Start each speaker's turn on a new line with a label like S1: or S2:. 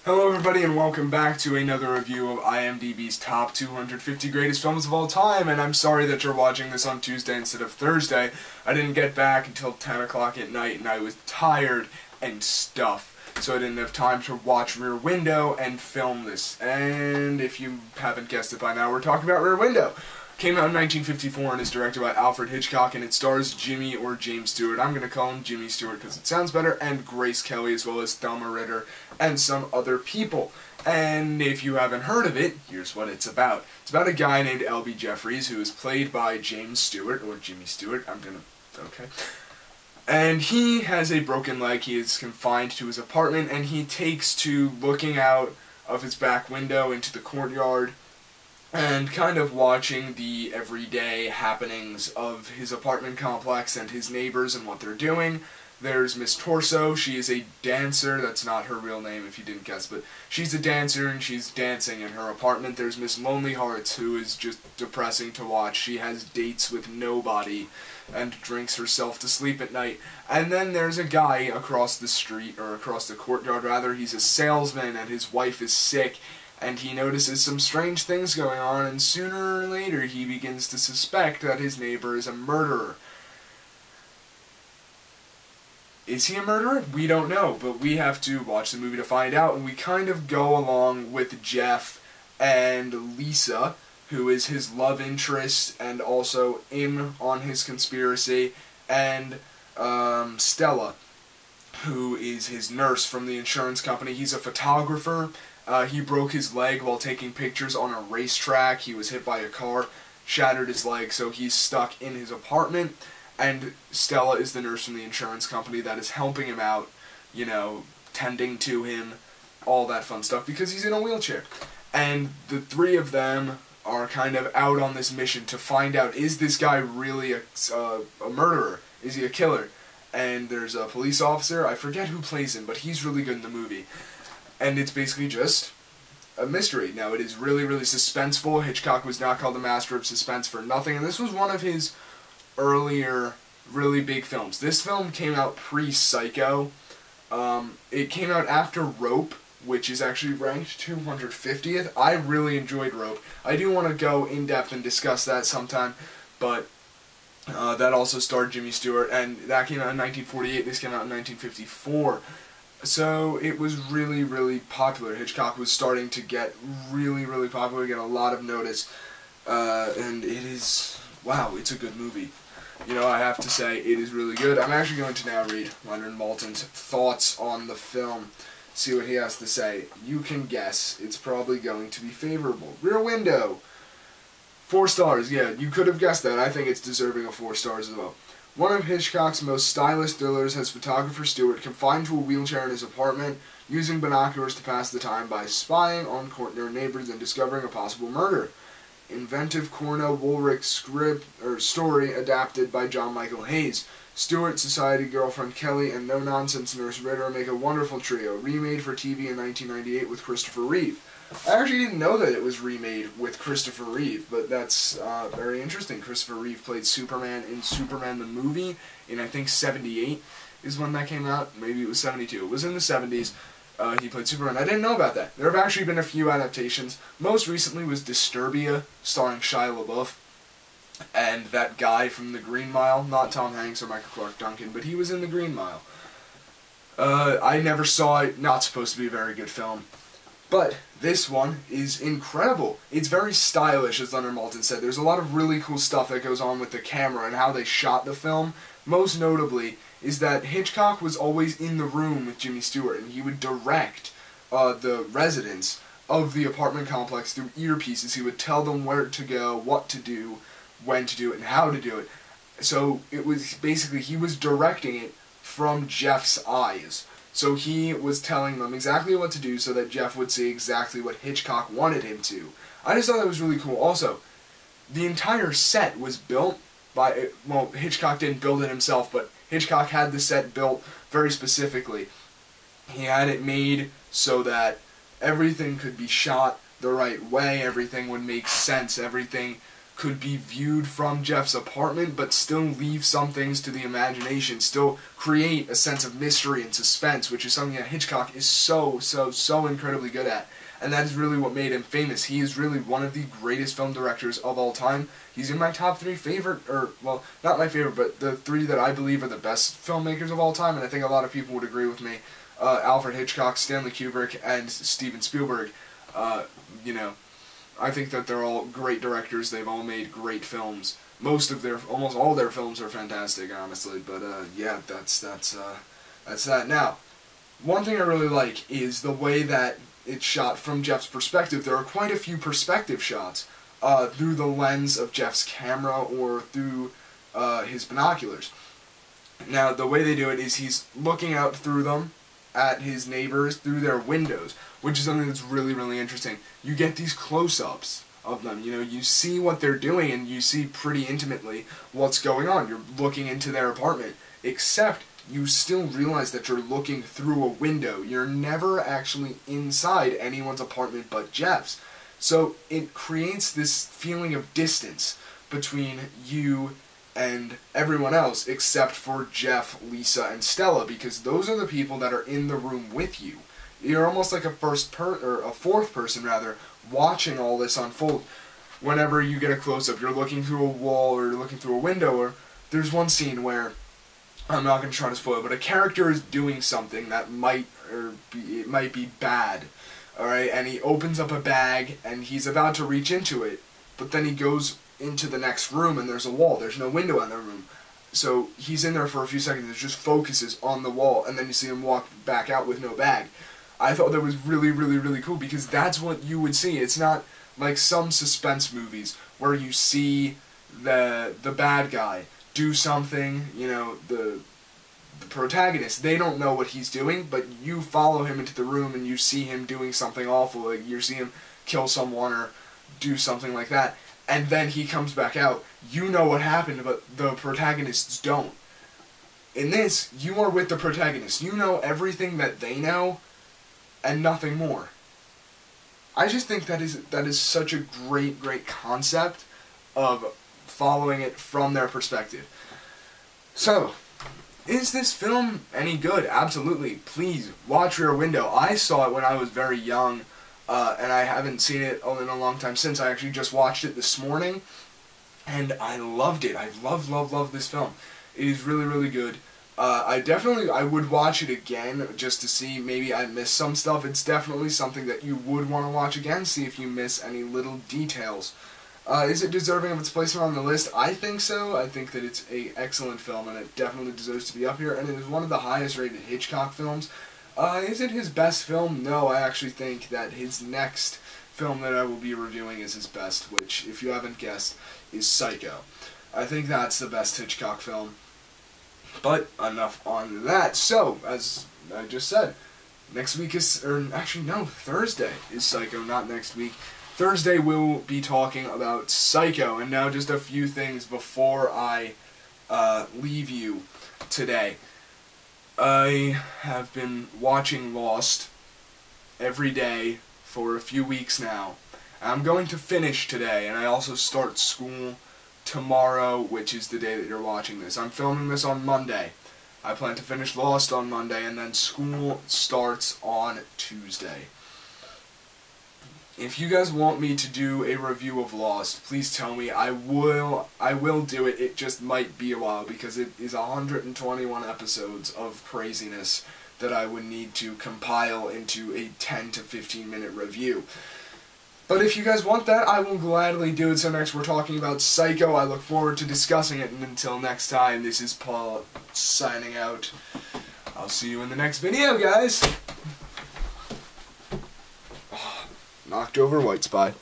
S1: Hello everybody and welcome back to another review of IMDb's top 250 greatest films of all time, and I'm sorry that you're watching this on Tuesday instead of Thursday. I didn't get back until 10 o'clock at night and I was tired and stuff, so I didn't have time to watch Rear Window and film this. And if you haven't guessed it by now, we're talking about Rear Window. Came out in 1954 and is directed by Alfred Hitchcock, and it stars Jimmy or James Stewart. I'm going to call him Jimmy Stewart because it sounds better, and Grace Kelly, as well as Thelma Ritter and some other people. And if you haven't heard of it, here's what it's about. It's about a guy named L.B. Jeffries, who is played by James Stewart, or Jimmy Stewart. Okay. And he has a broken leg. He is confined to his apartment, and he takes to looking out of his back window into the courtyard and kind of watching the everyday happenings of his apartment complex and his neighbors and what they're doing. There's Miss Torso. She is a dancer. That's not her real name if you didn't guess, but she's a dancer and she's dancing in her apartment. There's Miss Lonely Hearts, who is just depressing to watch. She has dates with nobody and drinks herself to sleep at night. And then there's a guy across the street, or across the courtyard rather. He's a salesman and his wife is sick, and he notices some strange things going on, and sooner or later he begins to suspect that his neighbor is a murderer. Is he a murderer? We don't know, but we have to watch the movie to find out, and we kind of go along with Jeff and Lisa, who is his love interest and also in on his conspiracy, and Stella, who is his nurse from the insurance company. He's a photographer. He broke his leg while taking pictures on a racetrack. He was hit by a car, shattered his leg, so he's stuck in his apartment. And Stella is the nurse from the insurance company that is helping him out, you know, tending to him, all that fun stuff, because he's in a wheelchair. And the three of them are kind of out on this mission to find out, is this guy really a murderer? Is he a killer? And there's a police officer, I forget who plays him, but he's really good in the movie. And it's basically just a mystery. Now, it is really, really suspenseful. Hitchcock was not called the master of suspense for nothing, and this was one of his earlier really big films. This film came out pre-Psycho. It came out after Rope, which is actually ranked 250th. I really enjoyed Rope. I do want to go in depth and discuss that sometime, but that also starred Jimmy Stewart, and that came out in 1948. This came out in 1954. So it was really, really popular. Hitchcock was starting to get really, really popular, get a lot of notice, and it is, wow, it's a good movie. You know, I have to say, it is really good. I'm actually going to now read Leonard Maltin's thoughts on the film, see what he has to say. You can guess, it's probably going to be favorable. Rear Window, 4 stars. Yeah, you could have guessed that. I think it's deserving of 4 stars as well. One of Hitchcock's most stylish thrillers has photographer Stewart confined to a wheelchair in his apartment, using binoculars to pass the time by spying on courtyard neighbors and discovering a possible murder. Inventive Cornell Woolrich story adapted by John Michael Hayes. Stewart, society girlfriend Kelly, and no-nonsense nurse Ritter make a wonderful trio, remade for TV in 1998 with Christopher Reeve. I actually didn't know that it was remade with Christopher Reeve, but that's very interesting. Christopher Reeve played Superman in Superman the movie in, I think, 78 is when that came out. Maybe it was 72. It was in the 70s. He played Superman. I didn't know about that. There have actually been a few adaptations. Most recently was Disturbia, starring Shia LaBeouf, and that guy from The Green Mile. Not Tom Hanks or Michael Clark Duncan, but he was in The Green Mile. I never saw it. Not supposed to be a very good film. But this one is incredible. It's very stylish, as Leonard Maltin said. There's a lot of really cool stuff that goes on with the camera and how they shot the film. Most notably is that Hitchcock was always in the room with Jimmy Stewart, and he would direct the residents of the apartment complex through earpieces. He would tell them where to go, what to do, when to do it, and how to do it. So it was basically, he was directing it from Jeff's eyes. So he was telling them exactly what to do so that Jeff would see exactly what Hitchcock wanted him to. I just thought that was really cool. Also, the entire set was built by, well, Hitchcock didn't build it himself, but Hitchcock had the set built very specifically. He had it made so that everything could be shot the right way, everything would make sense, everything could be viewed from Jeff's apartment, but still leave some things to the imagination, still create a sense of mystery and suspense, which is something that Hitchcock is so incredibly good at. And that is really what made him famous. He is really one of the greatest film directors of all time. He's in my top 3 favorite, or, well, not my favorite, but the 3 that I believe are the best filmmakers of all time, and I think a lot of people would agree with me. Alfred Hitchcock, Stanley Kubrick, and Steven Spielberg. You know, I think that they're all great directors. They've all made great films. Almost all their films are fantastic, honestly. But yeah, that's that. Now, one thing I really like is the way that it's shot from Jeff's perspective. There are quite a few perspective shots through the lens of Jeff's camera or through his binoculars. Now, the way they do it is he's looking out through them at his neighbors through their windows, which is something that's really interesting. You get these close-ups of them. You know, you see what they're doing, and you see pretty intimately what's going on. You're looking into their apartment, except you still realize that you're looking through a window. You're never actually inside anyone's apartment but Jeff's. So it creates this feeling of distance between you and everyone else except for Jeff, Lisa, and Stella, because those are the people that are in the room with you. You're almost like a fourth person rather, watching all this unfold. Whenever you get a close-up, you're looking through a wall or you're looking through a window, or there's one scene where, I'm not going to try to spoil it, but a character is doing something that might be bad, alright, and he opens up a bag and he's about to reach into it, but then he goes into the next room and there's a wall, there's no window in the room. So he's in there for a few seconds, it just focuses on the wall, and then you see him walk back out with no bag. I thought that was really cool, because that's what you would see. It's not like some suspense movies where you see the bad guy do something, you know, the protagonist, they don't know what he's doing, but you follow him into the room and you see him doing something awful, like you see him kill someone or do something like that, and then he comes back out. You know what happened, but the protagonists don't. In this, you are with the protagonist. You know everything that they know, and nothing more. I just think that is such a great concept of following it from their perspective. So, is this film any good? Absolutely. Please, watch Rear Window. I saw it when I was very young, and I haven't seen it in a long time since. I actually just watched it this morning, and I loved it. I love this film. It is really good. I would watch it again just to see, maybe I missed some stuff. It's definitely something that you would want to watch again, see if you miss any little details. Is it deserving of its placement on the list? I think so. I think that it's an excellent film, and it definitely deserves to be up here, and it is one of the highest rated Hitchcock films. Is it his best film? No, I actually think that his next film that I will be reviewing is his best, which, if you haven't guessed, is Psycho. I think that's the best Hitchcock film. But enough on that. So, as I just said, next week is, or actually no, Thursday is Psycho, not next week. Thursday we'll be talking about Psycho. And now just a few things before I leave you today. I have been watching Lost every day for a few weeks now. I'm going to finish today, and I also start school tomorrow, which is the day that you're watching this. I'm filming this on Monday. I plan to finish Lost on Monday, and then school starts on Tuesday. If you guys want me to do a review of Lost, please tell me. I will do it. It just might be a while, because it is 121 episodes of craziness that I would need to compile into a 10 to 15 minute review. But if you guys want that, I will gladly do it. So next we're talking about Psycho. I look forward to discussing it, and until next time, this is Paul signing out. I'll see you in the next video, guys. Knocked over White Spy.